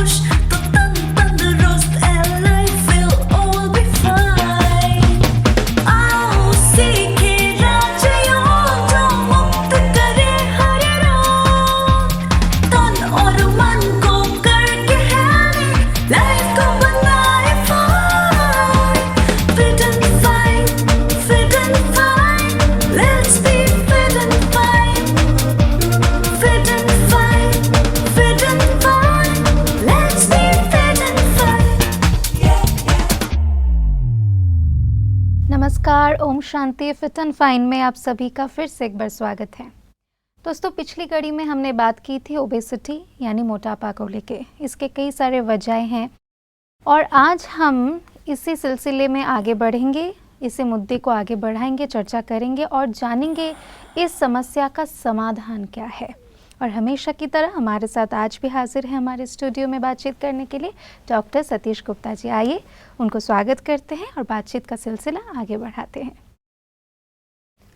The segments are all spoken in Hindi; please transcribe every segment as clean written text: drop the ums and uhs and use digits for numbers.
खुश तो तन तंदुरुस्त and life will all be fine. आओ सीखे राजयोग जो मुक्त करे हर रोग, तन और मन को करके healthy, life को बनाए fine. Fit and fine, fit and fine, let's be fit and fine. Fit and fine, fit and fine, let's be fit and fine. नमस्कार, Om Shanti. Fit and fine में आप सभी का फिर से एक बार स्वागत है। दोस्तों, पिछली कड़ी में हमने बात की थी ओबेसिटी यानी मोटापा को लेके। इसके कई सारे वजहें हैं और आज हम इसी सिलसिले में आगे बढ़ेंगे, इसी मुद्दे को आगे बढ़ाएंगे, चर्चा करेंगे और जानेंगे इस समस्या का समाधान क्या है। और हमेशा की तरह हमारे साथ आज भी हाजिर है हमारे स्टूडियो में बातचीत करने के लिए डॉक्टर सतीश गुप्ता जी। आइए उनको स्वागत करते हैं और बातचीत का सिलसिला आगे बढ़ाते हैं।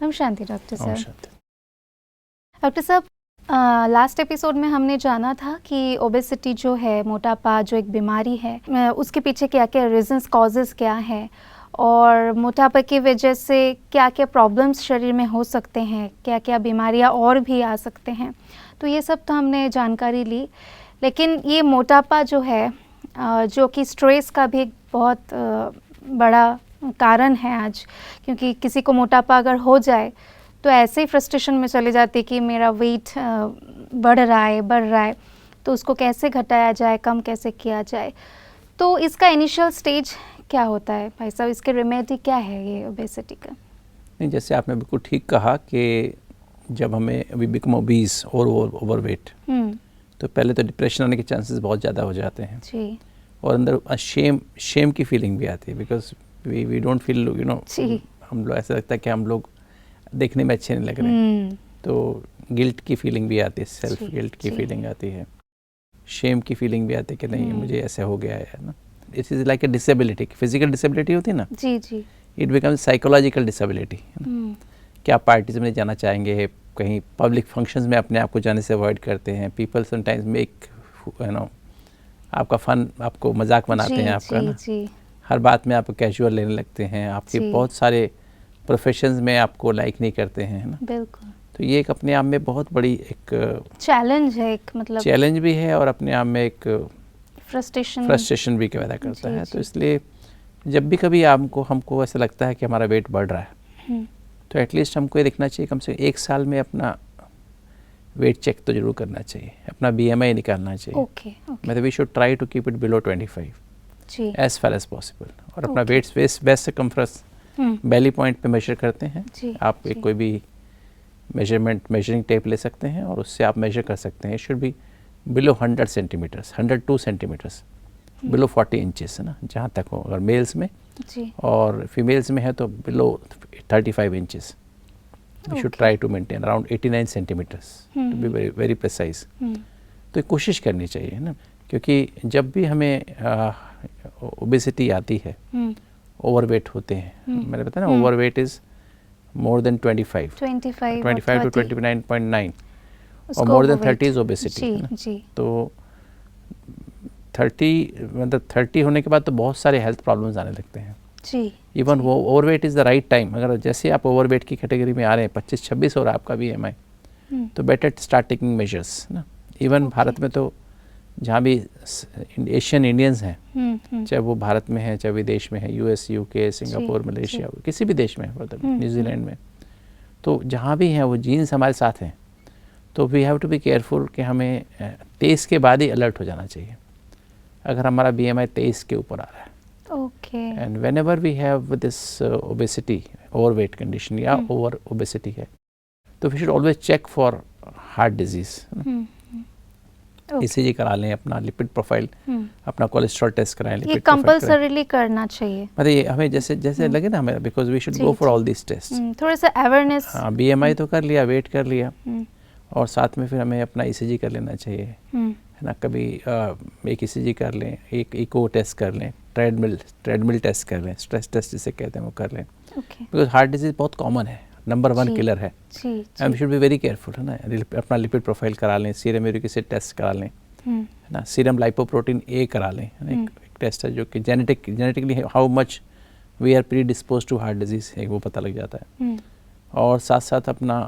ओम शांति डॉक्टर साहब। डॉक्टर साहब, लास्ट एपिसोड में हमने जाना था कि ओबेसिटी जो है, मोटापा जो एक बीमारी है, उसके पीछे क्या क्या रीजंस, कॉजेज़ क्या है और मोटापा की वजह से क्या क्या प्रॉब्लम्स शरीर में हो सकते हैं, क्या क्या बीमारियां और भी आ सकते हैं। तो ये सब तो हमने जानकारी ली, लेकिन ये मोटापा जो है, जो कि स्ट्रेस का भी एक बहुत बड़ा कारण है आज, क्योंकि किसी को मोटापा अगर हो जाए तो ऐसे ही फ्रस्ट्रेशन में चले जाते कि मेरा वेट बढ़ रहा है, तो उसको कैसे घटाया जाए, कम कैसे किया जाए। तो इसका इनिशियल स्टेज क्या होता है भाई साहब, इसके रेमेडी क्या है ये ओबेसिटी का? नहीं, जैसे आपने बिल्कुल ठीक कहा कि जब हमें वी बिकम ओबीज और ओवरवेट, तो पहले तो डिप्रेशन आने के चांसेस बहुत ज़्यादा हो जाते हैं जी। और अंदर शेम की फीलिंग भी आती है, because we don't feel, you know, हम लोग ऐसा लगता है कि हम लोग देखने में अच्छे नहीं लग रहे हैं। तो गिल्ट की फीलिंग भी आती है, सेल्फ गिल्ट की फीलिंग आती है, शेम की फीलिंग भी आती है कि नहीं मुझे ऐसे हो गया है ना। It is like a disability. Physical disability होती है ना, जी जी, इट बिकम्स साइकोलॉजिकल डिसेबिलिटी। क्या पार्टीज में जाना चाहेंगे, कहीं पब्लिक फंक्शंस में अपने आप को जाने से अवॉइड करते हैं। People sometimes make, you know, आपका फन, आपको मजाक बनाते हैं आपका ना, हर बात में आपको कैजुअल लेने लगते हैं, आपके बहुत सारे प्रोफेशंस में आपको लाइक नहीं करते हैं, है ना। बिल्कुल। तो ये एक अपने आप में बहुत बड़ी एक चैलेंज है, एक मतलब चैलेंज भी है और अपने आप में एक फ्रस्ट्रेशन भी पैदा करता है। तो इसलिए जब भी कभी हमको ऐसा लगता है कि हमारा वेट बढ़ रहा है, तो एटलीस्ट हमको ये देखना चाहिए, कम से कम 1 साल में अपना वेट चेक तो जरूर करना चाहिए, अपना BMI निकालना चाहिए। मतलब we should try to keep it below 25 as far as possible. और अपना वेस्ट सर्कम्फ्रेंस बेली पॉइंट पे मेजर करते हैं। आप कोई भी मेजरिंग टेप ले सकते हैं और उससे आप मेजर कर सकते हैं। It should be below 100 centimetres, 102 centimetres, below 40 inches, है ना, जहाँ तक हो। अगर मेल्स में और फीमेल्स में है तो below 35 inches. We should try to maintain around 89 centimetres to be very very precise. तो कोशिश करनी चाहिए, है ना, क्योंकि जब भी हमें ओबेसिटी आती है, ओवरवेट होते हैं, मैंने बताया ना, overweight is more than 25 to 29.9 और मोर देन 30 इज ओबेसिटी। तो 30 होने के बाद तो बहुत सारे हेल्थ प्रॉब्लम्स आने लगते हैं। इवन वो overweight is the right time. अगर जैसे आप ओवरवेट की कैटेगरी में आ रहे हैं, 25-26 हो रहा है आपका BMI, तो बेटर स्टार्ट टेकिंग मेजर्स ना। इवन भारत में तो जहाँ भी एशियन इंडियंस हैं, चाहे वो भारत में है, चाहे विदेश में है, US, UK, सिंगापुर, मलेशिया, किसी भी देश में, मतलब न्यूजीलैंड में, तो जहाँ भी हैं वो जीन्स हमारे साथ हैं। तो we have to be careful कि हमें 23 के बाद ही अलर्ट हो जाना चाहिए अगर हमारा BMI 23 के ऊपर आ रहा है। And whenever we have this obesity, overweight condition या ओवर ओबेसिटी है, तो we should always check for heart disease. ECG करा लें, अपना लिपिड प्रोफाइल, अपना कोलेस्ट्रॉल टेस्ट कराएं, ये कंपल्सरीली करना चाहिए। मतलब ये हमें जैसे लगे ना हमें, because we should go for all this test. थोड़ा सा अवेयरनेस। हाँ, BMI तो कर लिया, वेट कर लिया, और साथ में फिर हमें अपना ECG कर लेना चाहिए, है ना। कभी एक ECG कर लें, एक इको टेस्ट कर लें, ट्रेडमिल टेस्ट कर लें, स्ट्रेस टेस्ट जिसे कहते हैं वो कर लें, बिकॉज हार्ट डिजीज बहुत कॉमन है, नंबर 1 किलर है। And we should be very careful, है ना। अपना लिपिड प्रोफाइल करा लें, सीरम यूरिक एसिड टेस्ट करा लें, है ना, सीरम लाइपोप्रोटीन ए करा लें, है ना, एक टेस्ट है जो कि genetically how much we are predispose to heart disease है, वो पता लग जाता है। और साथ साथ अपना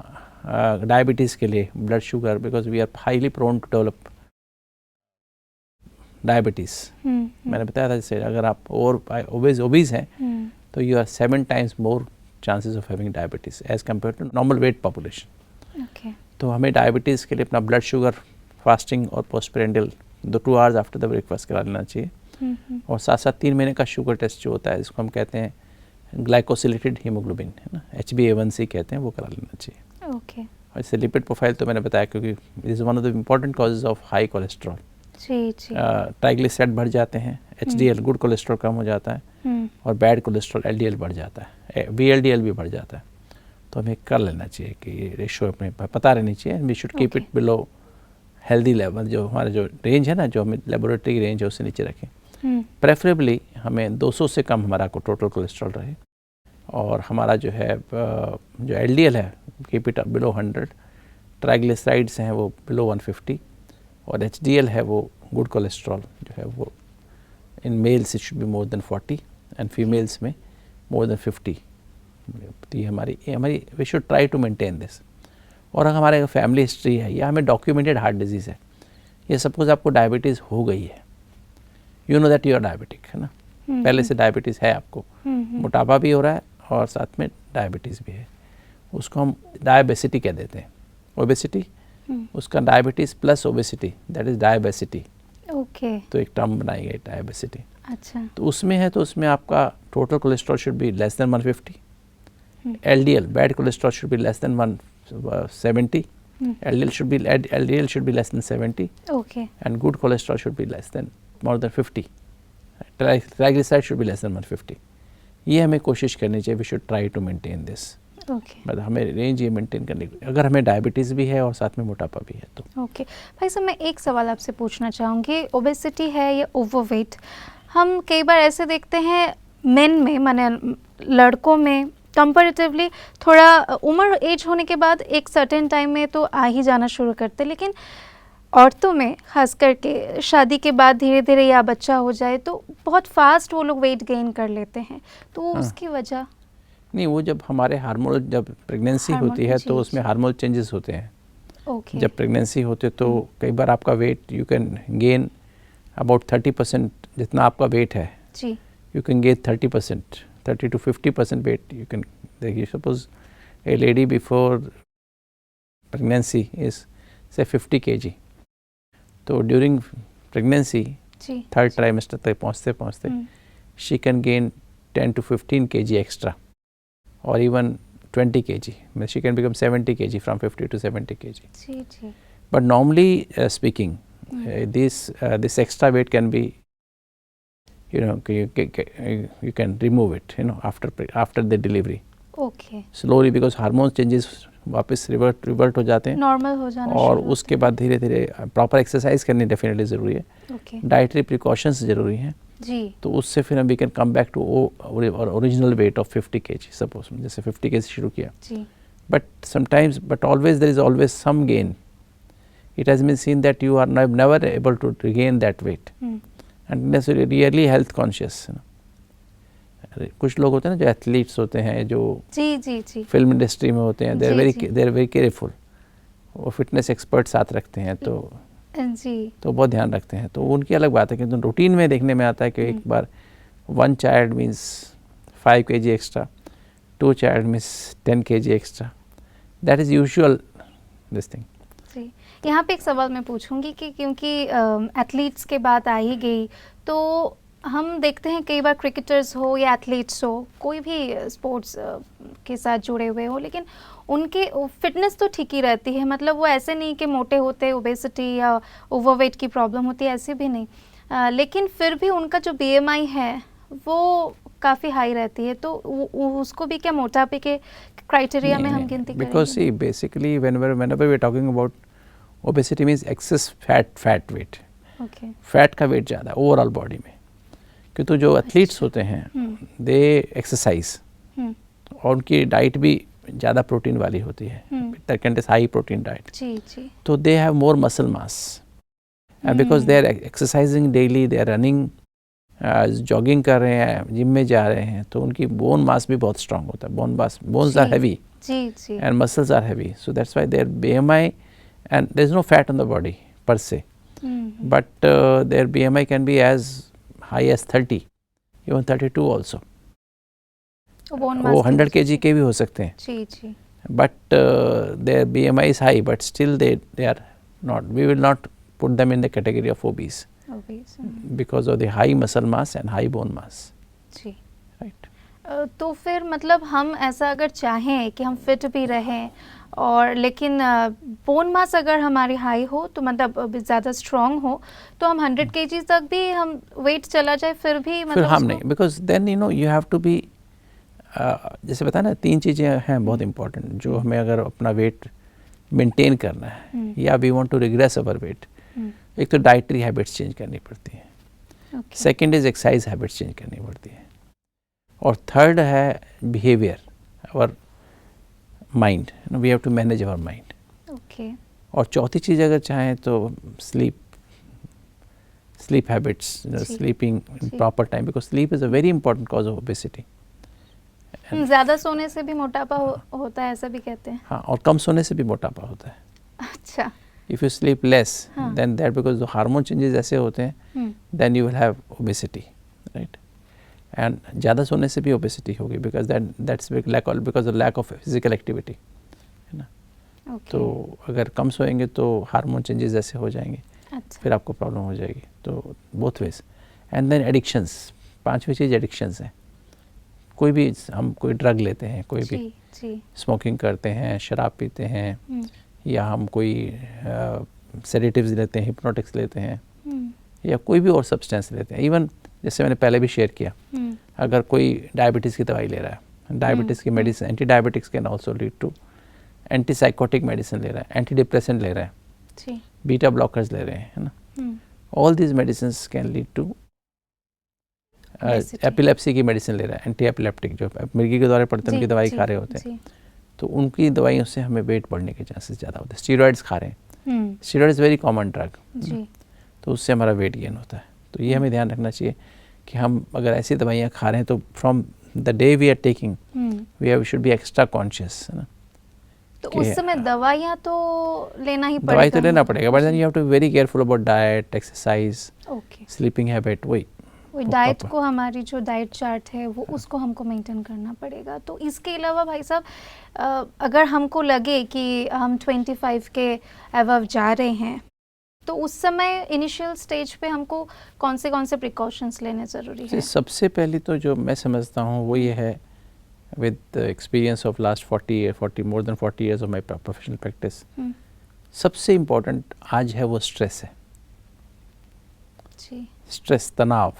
डायबिटीज़ के लिए blood sugar, because we are highly prone to develop diabetes. मैंने बताया था जैसे अगर आप ओबीज हैं तो you are 7 times more chances of having diabetes as compare to normal weight population. तो हमें डायबिटीज़ के लिए अपना ब्लड शुगर फास्टिंग और पोस्टप्रेंडियल 2 hours आफ्टर द ब्रेकफास्ट करा लेना चाहिए। और साथ साथ 3 महीने का शुगर टेस्ट जो होता है, इसको हम कहते हैं ग्लाइकोसिलेटेड हीमोग्लोबिन, है ना, HbA1c कहते हैं, वो करा लेना चाहिए। और इससे लिपिड प्रोफाइल तो मैंने बताया, क्योंकि this is one of the important causes of high cholesterol. Triglyceride बढ़ जाते हैं, HDL गुड कोलेस्ट्रॉल कम हो जाता है, और बैड कोलेस्ट्रॉल LDL बढ़ जाता है, VLDL भी बढ़ जाता है। तो हमें कर लेना चाहिए कि ये रेशो अपने पता रहनी चाहिए। We should keep it below healthy level, जो हमारा जो रेंज है ना, जो हमें लेबोरेटरी की रेंज है, उससे नीचे रखें। प्रेफरेबली हमें 200 से कम हमारा को टोटल कोलेस्ट्रॉल रहे, और हमारा जो है जो LDL है कीप इट बिलो 100, ट्राइग्लिसराइड्स हैं वो बिलो 150, और HDL है वो गुड कोलेस्ट्रॉल जो है वो in males it should be more than 40 and females में मोर देन 50। तो ये हमारी we should try to maintain this. और अगर हमारे फैमिली हिस्ट्री है या हमें डॉक्यूमेंटेड हार्ट डिजीज़ है, ये सपोज आपको डायबिटीज़ हो गई है, you know that you are diabetic, है ना, पहले से डायबिटीज़ है आपको, मोटापा भी हो रहा है और साथ में डायबिटीज़ भी है, उसको हम डायबिसिटी कह देते हैं। ओबेसिटी, उसका diabetes plus obesity, that is diabesity. तो एक टर्म बनाई गई डायबिसिटी। अच्छा। तो उसमें है, तो उसमें आपका total cholesterol should be less than 150, LDL bad cholesterol should be less than 170, LDL should be less than 70, and good cholesterol should be less than more than 50, triglyceride should be less than 150। ये हमें कोशिश करनी चाहिए, we should try to maintain this। मतलब हमें रेंज ये मेंटेन करने की, अगर हमें डायबिटीज़ भी है और साथ में मोटापा भी है तो। भाई साहब, मैं एक सवाल आपसे पूछना चाहूँगी, ओबेसिटी है या ओवरवेट, हम कई बार ऐसे देखते हैं मेन में, माने लड़कों में कंपैरेटिवली थोड़ा उम्र एज होने के बाद एक सर्टेन टाइम में तो आ ही जाना शुरू करते, लेकिन औरतों में खास करके शादी के बाद धीरे धीरे या बच्चा हो जाए तो बहुत फास्ट वो लोग वेट गेन कर लेते हैं, तो वो उसकी वजह? नहीं, वो जब हमारे हार्मोन, जब प्रेगनेंसी होती है तो उसमें हार्मोन चेंजेस होते हैं। जब प्रेगनेंसी होते तो कई बार आपका weight you can gain about 30%, जितना आपका वेट है you can gain 30%, 30 to 50% weight you can, suppose a lady before pregnancy is say 50 kg, तो during pregnancy third trimester तक पहुँचते she can gain 10 to 15 kg extra, or even 20 kg, she can become 70 kg from 50 to 70 kg। But normally speaking, this extra weight can be, you know, you can remove it, you know, after the delivery, slowly, because hormone changes वापस रिवर्ट हो जाते हैं, नॉर्मल हो जाना, और उसके बाद धीरे धीरे प्रॉपर एक्सरसाइज करनी डेफिनेटली ज़रूरी है, डाइटरी प्रिकॉशंस ज़रूरी हैं जी। तो उससे फिर हम we can come back to original weight of 50 kg, suppose जैसे 50 kg शुरू किया, but always there is always some gain. It has been seen that you are never able to regain that weight, and really health conscious. कुछ लोग होते हैं ना जो एथलीट्स होते हैं, जो जी फिल्म इंडस्ट्री में होते हैं, दे आर वेरी केयरफुल, वो फिटनेस एक्सपर्ट साथ रखते हैं, तो बहुत ध्यान रखते हैं, तो उनकी अलग बात है। किंतु तो रूटीन में देखने में आता है कि एक बार 1 child means 5 kg extra, 2 child means 10 kg extra, that is usual this thing. यहाँ पे एक सवाल मैं पूछूंगी कि क्योंकि एथलीट्स के बात आ ही गई, तो हम देखते हैं कई बार क्रिकेटर्स हो या एथलीट्स हो, कोई भी स्पोर्ट्स के साथ जुड़े हुए हो, लेकिन उनके फिटनेस तो ठीक ही रहती है, मतलब वो ऐसे नहीं कि मोटे होते, ओबेसिटी या ओवरवेट की प्रॉब्लम होती है, ऐसे भी नहीं, लेकिन फिर भी उनका जो BMI है वो काफ़ी हाई रहती है, तो उसको भी क्या मोटापे के क्राइटेरिया में हम गिनती करेंगे? Because see basically whenever we are talking about obesity means excess fat weight, fat का वेट ज़्यादा ओवरऑल बॉडी में, क्योंकि जो एथलीट्स होते हैं दे एक्सरसाइज, और उनकी डाइट भी ज़्यादा प्रोटीन वाली होती है, हाई प्रोटीन डाइट, तो they have more muscle mass, and because they are exercising daily, they are running, jogging कर रहे हैं, जिम में जा रहे हैं, तो उनकी बोन मास भी बहुत स्ट्रांग होता है. Bones are heavy and muscles are heavy, so that's why their BMI, and there's no fat on the body per se, but their BMI can be as high as 30, even 32 also. वो 100 kg के भी हो सकते हैं. जी. But their BMI is high, but still they are not, we will not put them in the category of obese because of the high muscle mass and high bone mass. Ji. Right. तो फिर मतलब हम ऐसा अगर चाहें कि हम फिट भी रहें और लेकिन बोन मास अगर हमारी हाई हो तो मतलब ज़्यादा स्ट्रॉन्ग हो तो हम 100 kg तक भी हम वेट चला जाए फिर भी मतलब फिर हम नहीं, because then you know you have to be, जैसे बताया ना 3 चीज़ें हैं बहुत इंपॉर्टेंट जो हमें अगर अपना वेट मेंटेन करना है या we want to regress our weight. एक तो डाइटरी हैबिट्स चेंज करनी पड़ती है, second is exercise habits change करनी पड़ती है, और थर्ड है behaviour, our mind, we have to manage our mind. Okay. और चौथी चीज़ अगर चाहें तो sleep habits, sleeping in proper time, because sleep is a very important cause of obesity. ज़्यादा सोने से भी मोटापा होता है ऐसा भी कहते हैं. हाँ, और कम सोने से भी मोटापा होता है. अच्छा. If you sleep less, then that because the hormone changes ऐसे होते हैं, then you will have obesity, right? And ज़्यादा सोने से भी obesity होगी because that's because of lack of physical activity, है ना? तो अगर कम सोएंगे तो हार्मोन चेंजेस ऐसे हो जाएंगे, फिर आपको प्रॉब्लम हो जाएगी. तो both ways. And then addictions, 5वीं चीज़ addictions है. कोई भी हम कोई ड्रग लेते हैं, कोई भी स्मोकिंग करते हैं, शराब पीते हैं, या हम कोई सेडेटिव्स लेते हैं, हिप्नोटिक्स लेते हैं, या कोई भी और सब्सटेंस लेते हैं. इवन जैसे मैंने पहले भी शेयर किया, अगर कोई डायबिटीज़ की दवाई ले रहा है, डायबिटीज़ की medicine, anti diabetics can also lead to, anti psychotic medicine ले रहा है, एंटी डिप्रेसेंट ले रहा है, बीटा ब्लॉकर्स ले रहे हैं, है ना. All these medicine can lead to, epilepsy की मेडिसिन ले रहा है, एंटी एपिलेप्टिक जो मिर्गी के द्वारा पड़ते हैं उनकी दवाई खा रहे होते हैं, तो उनकी दवाइयों से हमें वेट बढ़ने के चांसेस ज़्यादा होते हैं. स्टीरॉइड्स खा रहे हैं, steroid is very common drug, तो उससे हमारा वेट गेन होता है. तो ये हमें ध्यान रखना चाहिए कि हम अगर ऐसी दवाइयाँ खा रहे हैं तो from the day we are taking we should be extra conscious, है ना. तो उस समय दवाइयाँ तो लेना ही पड़ेगा. दवाई तो लेना पड़ेगा, but then you have to be very careful about diet, exercise, sleeping habit. वही डाइट को, हमारी जो डाइट चार्ट है वो उसको हमको मेंटेन करना पड़ेगा. तो इसके अलावा भाई साहब अगर हमको लगे कि हम 25 के अबव जा रहे हैं तो उस समय इनिशियल स्टेज पे हमको कौन से प्रिकॉशंस लेने ज़रूरी है? सबसे पहले तो जो मैं समझता हूँ वो ये है, with the experience of last 40 than 40 years of my professional practice, सबसे इम्पोर्टेंट आज है वो स्ट्रेस है. स्ट्रेस, तनाव,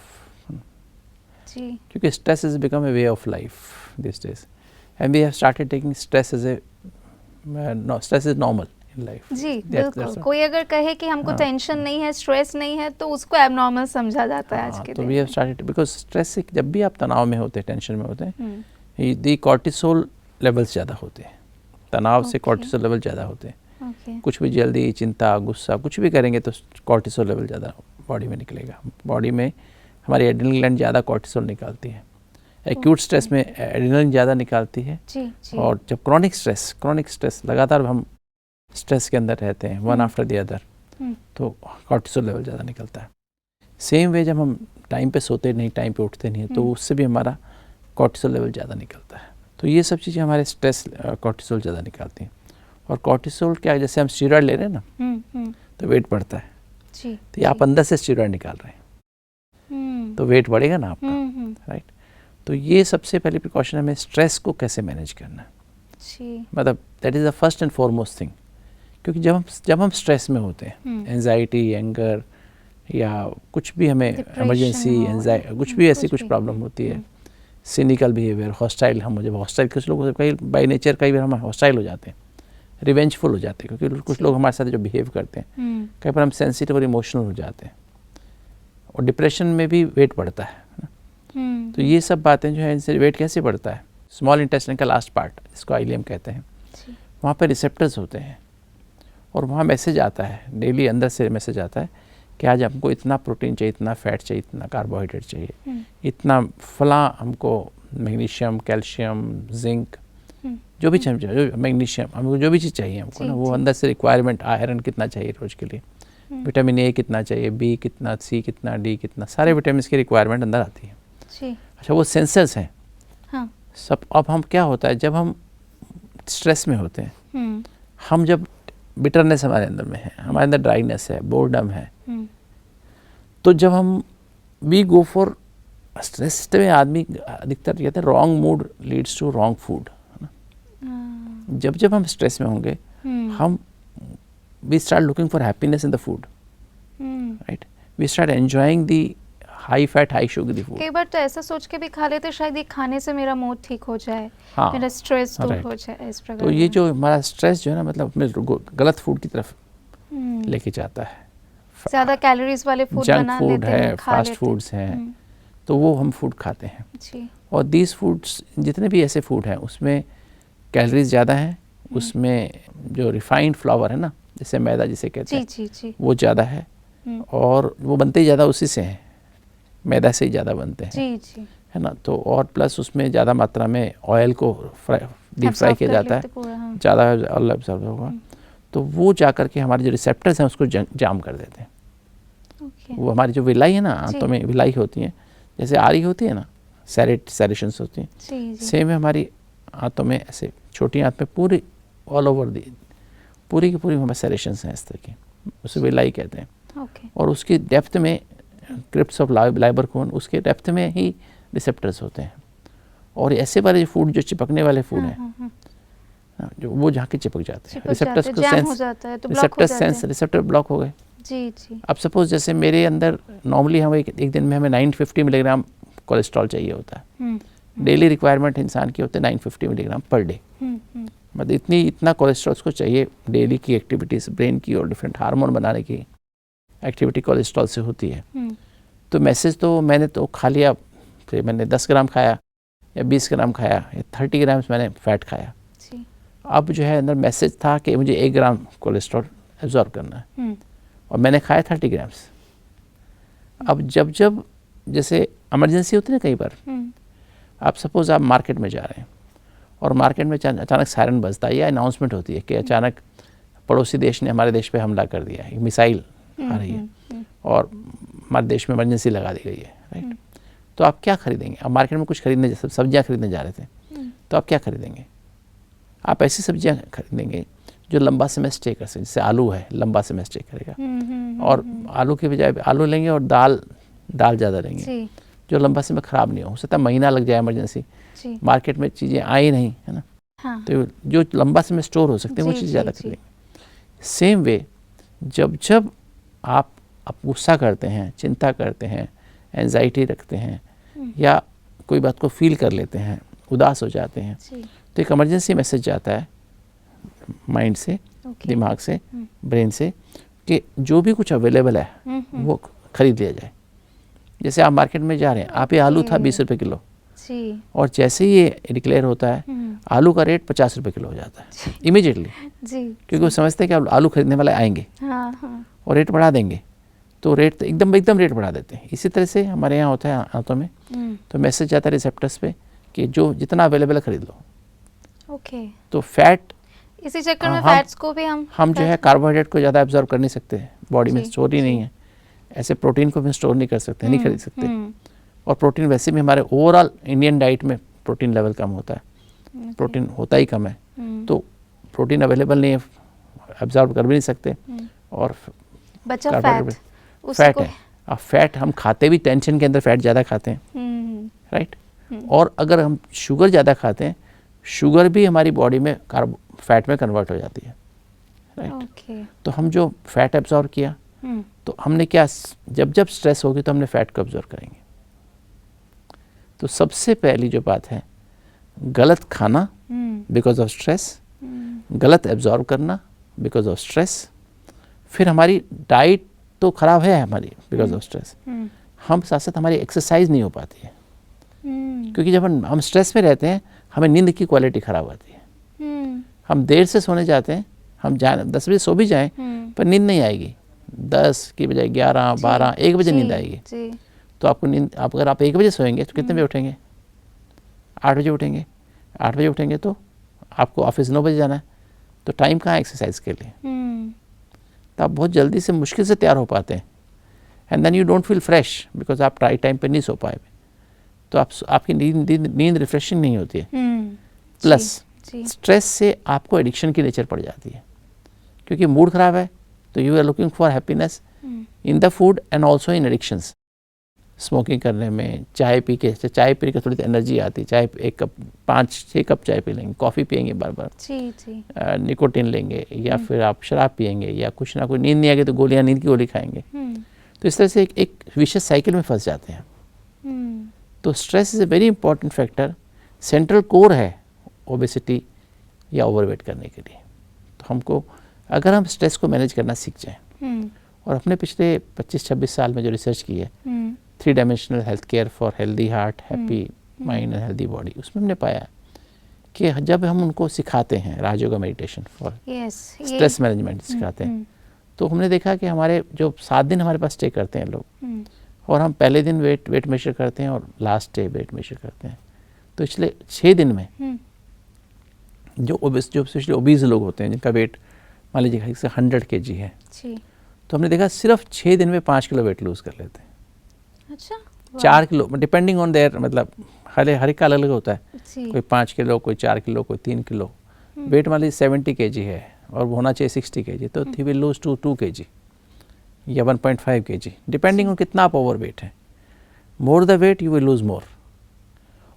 क्योंकि stress is become a way of life this days, and we have started taking stress as a, stress is normal in life. जी बिल्कुल. कोई अगर कहे कि हमको टेंशन नहीं है, स्ट्रेस नहीं है, तो उसको एबनॉर्मल समझा जाता है आज के दिन. तो we have started because stress से जब भी आप तनाव में होते हैं, टेंशन में होते हैं, दी कॉर्टिसोल लेवल्स ज़्यादा होते हैं. तनाव से कॉर्टिसोल लेवल ज़्यादा होते हैं. कुछ भी जल्दी, चिंता, गुस्सा कुछ भी करेंगे तो कॉर्टिसोल लेवल ज़्यादा बॉडी में निकलेगा. बॉडी में हमारी एड्रेनल ग्लैंड ज़्यादा कॉर्टिसोल निकालती है. एक्यूट स्ट्रेस में एड्रेनल ज़्यादा निकालती है. और जब क्रॉनिक स्ट्रेस लगातार हम स्ट्रेस के अंदर रहते हैं, वन आफ्टर द अदर, तो कॉर्टिसोल लेवल ज़्यादा निकलता है. सेम वे जब हम टाइम पे सोते नहीं, टाइम पे उठते नहीं, तो उससे भी हमारा कॉर्टिसोल लेवल ज़्यादा निकलता है. तो ये सब चीज़ें हमारे स्ट्रेस कॉर्टिसोल ज़्यादा निकालती हैं. और कॉर्टिसोल क्या है, जैसे हम स्टीरॉयड ले रहे हैं ना, तो वेट बढ़ता है. तो आप अंदर से स्टीरॉयड निकाल रहे हैं, तो वेट बढ़ेगा ना आपका, राइट. तो ये सबसे पहली प्रिकॉशन, हमें स्ट्रेस को कैसे मैनेज करना है, मतलब that is the first and foremost thing. क्योंकि जब हम स्ट्रेस में होते हैं, एंजाइटी, एंगर, या कुछ भी हमें इमरजेंसी, एंजाइटी, कुछ भी ऐसी कुछ प्रॉब्लम होती है, सिनिकल बिहेवियर, हॉस्टाइल, हम जब हॉस्टाइल, कुछ लोग कई बाई नेचर कई बार हम हॉस्टाइल हो जाते हैं, रिवेंजफुल हो जाते हैं, क्योंकि कुछ लोग हमारे साथ जो बिहेव करते हैं, कई बार हम सेंसिटिव और इमोशनल हो जाते हैं. और डिप्रेशन में भी वेट बढ़ता है. तो ये सब बातें जो है, इनसे वेट कैसे बढ़ता है, स्मॉल इंटेस्टाइन का लास्ट पार्ट जिसको आइलियम कहते हैं, वहाँ पर रिसेप्टर्स होते हैं, और वहाँ मैसेज आता है, डेली अंदर से मैसेज आता है कि आज हमको इतना प्रोटीन चाहिए, इतना फैट चाहिए, इतना कार्बोहाइड्रेट चाहिए, इतना फला हमको मैग्नीशियम, कैल्शियम, जिंक, जो भी चाहिए, मैग्नीशियम, हमको जो भी चीज़ चाहिए हमको ना, वो अंदर से रिक्वायरमेंट, आयरन कितना चाहिए रोज़ के लिए, विटामिन ए कितना चाहिए, बी कितना, सी कितना, डी कितना, सारे विटामिन की रिक्वायरमेंट अंदर आती है। अच्छा, वो सेंसर्स हैं। हाँ। सब। अब हम क्या होता है, जब हम स्ट्रेस में होते हैं, हम जब बिटरनेस हमारे अंदर में है, हमारे अंदर ड्राइनेस है, बोर्डम है, तो जब हम वी गो फॉर स्ट्रेस में, आदमी अधिकतर कहते हैं wrong mood leads to wrong food, है ना। जब हम स्ट्रेस में होंगे, हम we start looking for happiness in the food, right, we start enjoying the high fat high sugar food. कई बार तो ऐसा सोच के भी खा लेते शायद ये खाने से मेरा मूड ठीक हो जाए, हाँ, मेरा स्ट्रेस दूर right. हो जाए, इस प्रकार। तो ये जो हमारा स्ट्रेस जो है ना, मतलब हमें गलत फूड की तरफ लेके जाता है। ज़्यादा कैलोरीज वाले फूड जंक बना फूड लेते है, हैं, खा फास्ट लेते फूड्स हैं, तो वो हम फूड खाते हैं। जी। और दीज फूड्स, जितने भी ऐसे फूड हैं, उसमें कैलोरीज ज़्यादा हैं, उसमें जो रिफाइंड फ्लावर है ना, जैसे मैदा जिसे कहते हैं, जी। वो ज़्यादा है, और वो बनते ही ज़्यादा उसी से हैं, मैदा से ही ज़्यादा बनते हैं, जी, है ना। तो और प्लस उसमें ज़्यादा मात्रा में ऑयल को डीप फ्राई किया जाता है, ज़्यादा ऑयल एब्जॉर्ब होगा, तो वो जा कर के हमारे जो रिसेप्टर्स हैं उसको जाम कर देते हैं। वो हमारी जो विलाई है ना, आंतों में विलाई होती है, जैसे आरी होती है ना, सेरेशंस होती हैं, सेम है हमारी आंतों में, ऐसे छोटी आंत में पूरी ऑल ओवर दी पूरी की पूरी हमारे सेरेशंस हैं इस तरह की, उसे विलाई कहते हैं। और उसकी डेप्थ में क्रिप्स ऑफ लाइबर-कोन, उसके डेप्थ में ही रिसेप्टर्स होते हैं। और ऐसे वाले फूड जो चिपकने वाले फूड हैं, जो वो जहाँ के चिपक जाते हैं, रिसेप्टर्स को सेंस, रिसेप्टर ब्लॉक हो गए। जी। अब सपोज जैसे मेरे अंदर नॉर्मली हम एक दिन में हमें 950 मिलीग्राम कोलेस्ट्रॉल चाहिए होता है, डेली रिक्वायरमेंट इंसान की होती है 950 मिलीग्राम पर डे, मतलब इतना कोलेस्ट्रॉल उसको चाहिए डेली की एक्टिविटीज़, ब्रेन की और डिफरेंट हार्मोन बनाने की एक्टिविटी कोलेस्ट्रॉल से होती है। तो मैसेज तो मैंने तो खा लिया, फिर मैंने 10 ग्राम खाया या 20 ग्राम खाया या 30 ग्राम मैंने फैट खाया। अब जो है अंदर मैसेज था कि मुझे 1 ग्राम कोलेस्ट्रॉल एब्जॉर्ब करना है, और मैंने खाया 30 ग्राम्स। अब जब जैसे इमरजेंसी होती है ना कई बार, आप सपोज आप मार्केट में जा रहे हैं और मार्केट में अचानक सायरन बजता है या अनाउंसमेंट होती है कि अचानक पड़ोसी देश ने हमारे देश पे हमला कर दिया है, एक मिसाइल आ रही है और हमारे देश में इमरजेंसी लगा दी गई है, राइट। तो आप क्या खरीदेंगे? आप मार्केट में कुछ खरीदने, जैसे सब्जियां खरीदने जा रहे थे, तो आप क्या खरीदेंगे? आप ऐसी सब्जियां खरीदेंगे जो लंबा समय स्टे कर सके, जैसे आलू है, लंबा समय स्टे करेगा, और आलू के बजाय आलू लेंगे और दाल ज़्यादा लेंगे जो लंबा समय ख़राब नहीं हो सकता, महीना लग जाए इमरजेंसी, मार्केट में चीज़ें आई नहीं, है ना। हाँ। तो जो लंबा समय स्टोर हो सकते हैं वो चीज़ ज़्यादा खरीदेंगे। सेम वे जब आप गुस्सा करते हैं, चिंता करते हैं, एंजाइटी रखते हैं, या कोई बात को फील कर लेते हैं, उदास हो जाते हैं, तो एक इमरजेंसी मैसेज जाता है माइंड से, दिमाग से, ब्रेन से, कि जो भी कुछ अवेलेबल है वो खरीद लिया जाए। जैसे आप मार्केट में जा रहे हैं, आप ये आलू था 20 रुपये किलो, और जैसे ही ये डिक्लेयर होता है आलू का रेट 50 रुपये किलो हो जाता है इमीडिएटली, क्योंकि वो समझते हैं कि अब आलू खरीदने वाले आएंगे और रेट बढ़ा देंगे, तो रेट तो एकदम रेट बढ़ा देते हैं। इसी तरह से हमारे यहाँ होता है आंतों में, तो मैसेज जाता है रिसेप्टर्स पे कि जो जितना अवेलेबल है खरीद लो। तो फैट, इसी चक्कर में फैट्स को भी हम जो है कार्बोहाइड्रेट को ज़्यादा एब्जॉर्ब कर नहीं सकते, बॉडी में स्टोर ही नहीं है, ऐसे प्रोटीन को भी स्टोर नहीं कर सकते, नहीं खरीद सकते। और प्रोटीन वैसे भी हमारे ओवरऑल इंडियन डाइट में प्रोटीन लेवल कम होता है, प्रोटीन होता ही कम है, तो प्रोटीन अवेलेबल नहीं है, एब्जॉर्ब कर भी नहीं सकते। और बचा फैट है, अब फैट हम खाते भी टेंशन के अंदर फैट ज़्यादा खाते हैं, राइट। और अगर हम शुगर ज़्यादा खाते हैं, शुगर भी हमारी बॉडी में फैट में कन्वर्ट हो जाती है, राइट। तो हम जो फैट एब्जॉर्ब किया, तो हमने क्या, जब स्ट्रेस होगी तो हमने फैट को एब्जॉर्ब करेंगे। तो सबसे पहली जो बात है, गलत खाना बिकॉज ऑफ स्ट्रेस, गलत एब्जॉर्ब करना बिकॉज ऑफ स्ट्रेस, फिर हमारी डाइट तो खराब है हमारी बिकॉज ऑफ स्ट्रेस, हम साथ साथ हमारी एक्सरसाइज नहीं हो पाती है, क्योंकि जब हम स्ट्रेस में रहते हैं हमें नींद की क्वालिटी ख़राब आती है, हम देर से सोने जाते हैं, हम 10 बजे सो भी जाएं पर नींद नहीं आएगी, 10 की बजाय 11, 12, 1 बजे नींद आएगी। जी। तो आपको नींद, आप अगर आप 1 बजे सोएंगे तो कितने बजे उठेंगे? 8 बजे उठेंगे। 8 बजे उठेंगे तो आपको ऑफिस 9 बजे जाना है, तो टाइम कहाँ है एक्सरसाइज के लिए? तो आप बहुत जल्दी से मुश्किल से तैयार हो पाते हैं, and then you don't feel fresh because आप टाइम पे नहीं सो पाए, तो आपकी नींद रिफ्रेशिंग नहीं होती है। प्लस स्ट्रेस से आपको एडिक्शन की नेचर पड़ जाती है, क्योंकि मूड खराब है तो you are looking for happiness in the food and also in addictions. Smoking करने में, चाय पी के थोड़ी सी एनर्जी आती है, चाय 1 कप 5-6 कप चाय पी लेंगे, कॉफ़ी पियेंगे बार बार, निकोटिन लेंगे, या फिर आप शराब पियेंगे, या कुछ ना कुछ, नींद नहीं आएगी तो गोलियां, नींद की गोली खाएंगे। तो इस तरह से एक विशेष साइकिल में फंस जाते हैं। तो stress is a very important factor, central core है ओबेसिटी या ओवरवेट करने के लिए। तो हमको, अगर हम स्ट्रेस को मैनेज करना सीख जाएं, और अपने पिछले 25-26 साल में जो रिसर्च की है 3 dimensional health care for healthy heart, happy mind and healthy body, उसमें हमने पाया कि जब हम उनको सिखाते हैं Rajyoga meditation for stress management सिखाते हैं, तो हमने देखा कि हमारे जो 7 दिन हमारे पास स्टे करते हैं लोग, और हम पहले दिन वेट मेजर करते हैं और लास्ट डे वेट मेजर करते हैं, तो पिछले 6 दिन में जो स्पेशली ओबीज लोग होते हैं, जिनका वेट मान लीजिए 100 kg है, तो हमने देखा सिर्फ 6 दिन में 5 किलो वेट लूज कर लेते हैं। अच्छा, 4 किलो, डिपेंडिंग ऑन देयर, मतलब हर एक का अलग अलग होता है, कोई 5 किलो, कोई 4 किलो, कोई 3 किलो। वेट मान लीजिए 70 kg है और वो होना चाहिए 60 kg, तो ही विल लूज 2 kg या 1.5 kg, डिपेंडिंग ऑन कितना आप ओवर वेट है। More the weight you will lose more.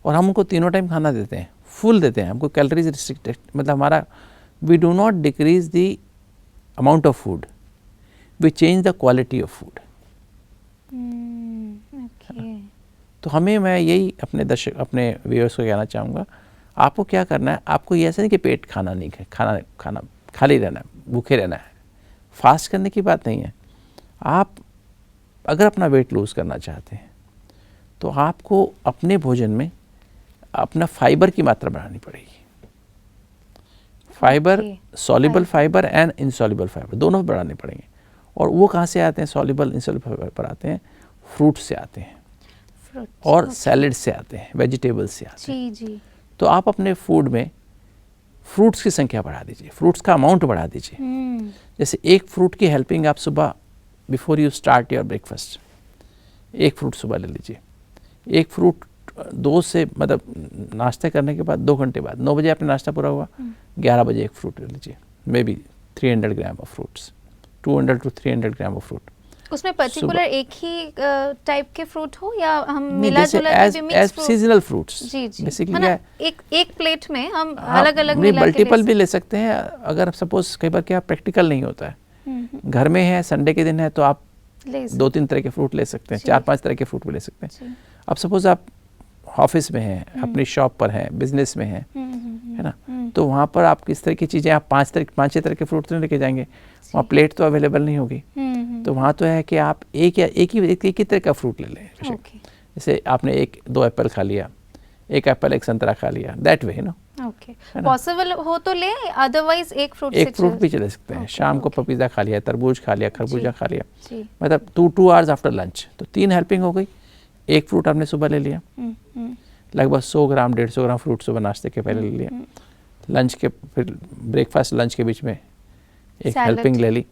और हम उनको तीनों टाइम खाना देते हैं, फुल देते हैं, हमको कैलोरीज रिस्ट्रिक्टेड, मतलब हमारा, we do not decrease the amount of food, we change the quality of food. तो हमें, मैं यही अपने व्यूअर्स को कहना चाहूँगा, आपको क्या करना है, आपको ये ऐसा नहीं कि पेट खाना नहीं खाना खाली रहना है, भूखे रहना है, फास्ट करने की बात नहीं है। आप अगर अपना वेट लूज़ करना चाहते हैं तो आपको अपने भोजन में अपना फाइबर की मात्रा बढ़ानी पड़ेगी। Fibre, soluble fibre and insoluble fibre दोनों बढ़ाने पड़ेंगे। और वो कहाँ से आते हैं? सॉल्युबल, इनसॉल्युबल फाइबर आते हैं फ्रूट से आते हैं, और सैलेड से आते हैं, वेजिटेबल्स से आते हैं। जी। तो आप अपने फूड में फ्रूट्स की संख्या बढ़ा दीजिए, फ्रूट्स का अमाउंट बढ़ा दीजिए। जैसे एक फ्रूट की हेल्पिंग आप सुबह before you start your breakfast, एक फ्रूट सुबह ले लीजिए। एक फ्रूट 2 से, मतलब नाश्ता करने के बाद 2 घंटे बाद, 9 बजे आपने नाश्ता पूरा हुआ, 11 बजे एक फ्रूट ले लीजिए, may be 300 gram of fruits, 200 to 300 gram of fruit. उसमें पर्टिकुलर एक ही टाइप के फ्रूट हो, या हम मिला जुला के भी मिक्स फ्रूट? Seasonal fruits. जी। बेसिकली मतलब एक प्लेट में हम अलग अलग मिला के मल्टीपल भी ले सकते हैं। अगर सपोज कई बार क्या प्रैक्टिकल नहीं होता है, घर में है, संडे के दिन है, तो आप 2-3 तरह के फ्रूट ले सकते हैं, 4-5 तरह के फ्रूट भी ले सकते हैं। अब सपोज आप ऑफिस में हैं, अपनी शॉप पर हैं, बिजनेस में हैं, है ना, तो वहाँ पर आप किस तरह की चीज़ें, आप 5-6 तरह के फ्रूट तो नहीं लेके जाएंगे, वहाँ प्लेट तो अवेलेबल नहीं होगी। तो वहाँ तो है कि आप एक ही तरह का फ्रूट ले लें। जैसे आपने 1-2 एप्पल खा लिया, 1 एप्पल 1 संतरा खा लिया, दैट वे, नो। पॉसिबल हो तो ले, अदरवाइज एक फ्रूट भी चले सकते हैं। शाम को पपीता खा लिया, तरबूज खा लिया, खरबूजा खा लिया, मतलब 2 आवर्स आफ्टर लंच, तो 3 हेल्पिंग हो गई। एक फ्रूट आपने सुबह ले लिया, लगभग 100 ग्राम 150 ग्राम फ्रूट सुबह नाश्ते के पहले ले लिया। लंच के, फिर ब्रेकफास्ट लंच के बीच में एक हेल्पिंग ले ली,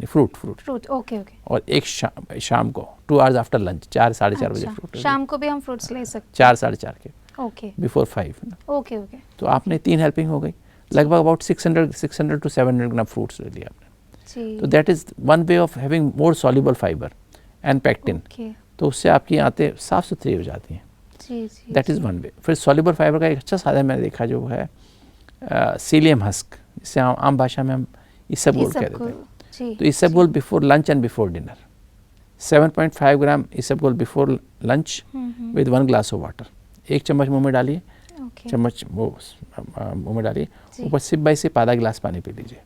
फ्रूट। ओके। और एक शाम को 2 आवर्स आफ्टर लंच, 4-4:30 बजे फ्रूट। शाम को भी हम फ्रूट्स ले सकते हैं 4-4:30 के, ओके, बिफोर 5 ना। ओके। तो आपने 3 हेल्पिंग हो गई, लगभग अबाउट 600 to 700 ग्राम फ्रूट्स ले लिया आपने। तो that is one way of having more soluble fibre and pectin. तो उससे आपकी आंतें साफ सुथरी हो जाती हैं। That is one way. फिर सॉल्युबल फाइबर का एक अच्छा साधन मैंने देखा जो है सीलियम हस्क, जिसे आम भाषा में हम इसबगोल कह देते हैं। तो इसबगोल before lunch and before dinner, 7.5 gram इसबगोल before lunch with 1 glass of water. 1 चम्मच मुंह में डालिए, चम्मच वो मुंह में डालिए, ऊपर सिप बाई सिप आधा गिलास पानी पी लीजिए।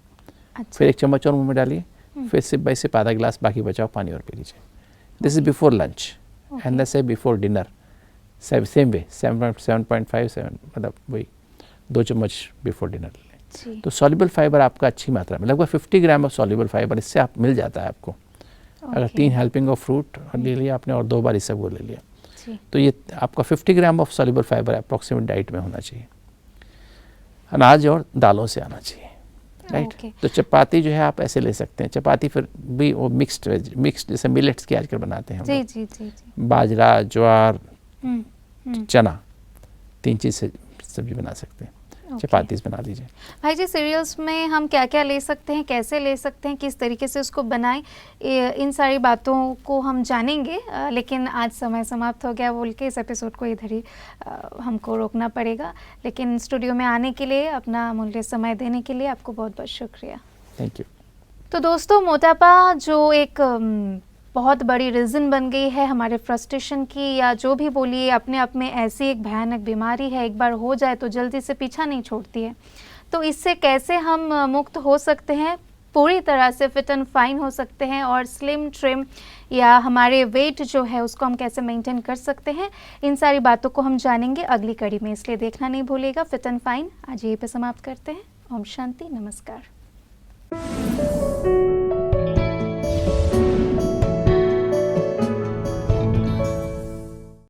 फिर 1 चम्मच और मुंह में डालिए, फिर सिप बाई सिप आधा गिलास बाकी बचाओ पानी और पी लीजिए। This is before lunch and let's say before dinner same way 7.5 मतलब वही 2 चम्मच बिफोर डिनर लें। तो सॉल्युबल फाइबर आपका अच्छी मात्रा में, लगभग 50 ग्राम ऑफ सॉल्युबल फाइबर इससे आप मिल जाता है आपको। अगर 3 हेल्पिंग ऑफ फ्रूट ले लिया आपने और 2 बार इसबगोल ले लिया, जी। तो ये आपका 50 gram of soluble fibre approximate diet में होना चाहिए। अनाज और दालों से आना चाहिए, राइट। ओके। तो चपाती जो है आप ऐसे ले सकते हैं, चपाती फिर भी वो मिक्स्ड जैसे मिलेट्स की आजकल बनाते हैं हम जी लोग। जी जी जी। बाजरा, ज्वार, हम्म। चना, 3 चीज़ से सब्जी बना सकते हैं, ओके। चपातीस बना लीजिए। भाई जी, सीरियल्स में हम क्या क्या ले सकते हैं, कैसे ले सकते हैं, किस तरीके से उसको बनाएं, इन सारी बातों को हम जानेंगे। लेकिन आज समय समाप्त हो गया बोल के इस एपिसोड को इधर ही हमको रोकना पड़ेगा। लेकिन स्टूडियो में आने के लिए, अपना अमूल्य समय देने के लिए आपको बहुत बहुत शुक्रिया। Thank you. तो दोस्तों, मोटापा जो एक बहुत बड़ी रीज़न बन गई है हमारे फ्रस्ट्रेशन की, या जो भी बोलिए, अपने आप में ऐसी एक भयानक बीमारी है, एक बार हो जाए तो जल्दी से पीछा नहीं छोड़ती है। तो इससे कैसे हम मुक्त हो सकते हैं, पूरी तरह से फिट एंड फाइन हो सकते हैं, और स्लिम ट्रिम या हमारे वेट जो है उसको हम कैसे मेंटेन कर सकते हैं, इन सारी बातों को हम जानेंगे अगली कड़ी में। इसलिए देखना नहीं भूलिएगा फिट एंड फाइन। आज यहीं पे समाप्त करते हैं। ओम शांति, नमस्कार।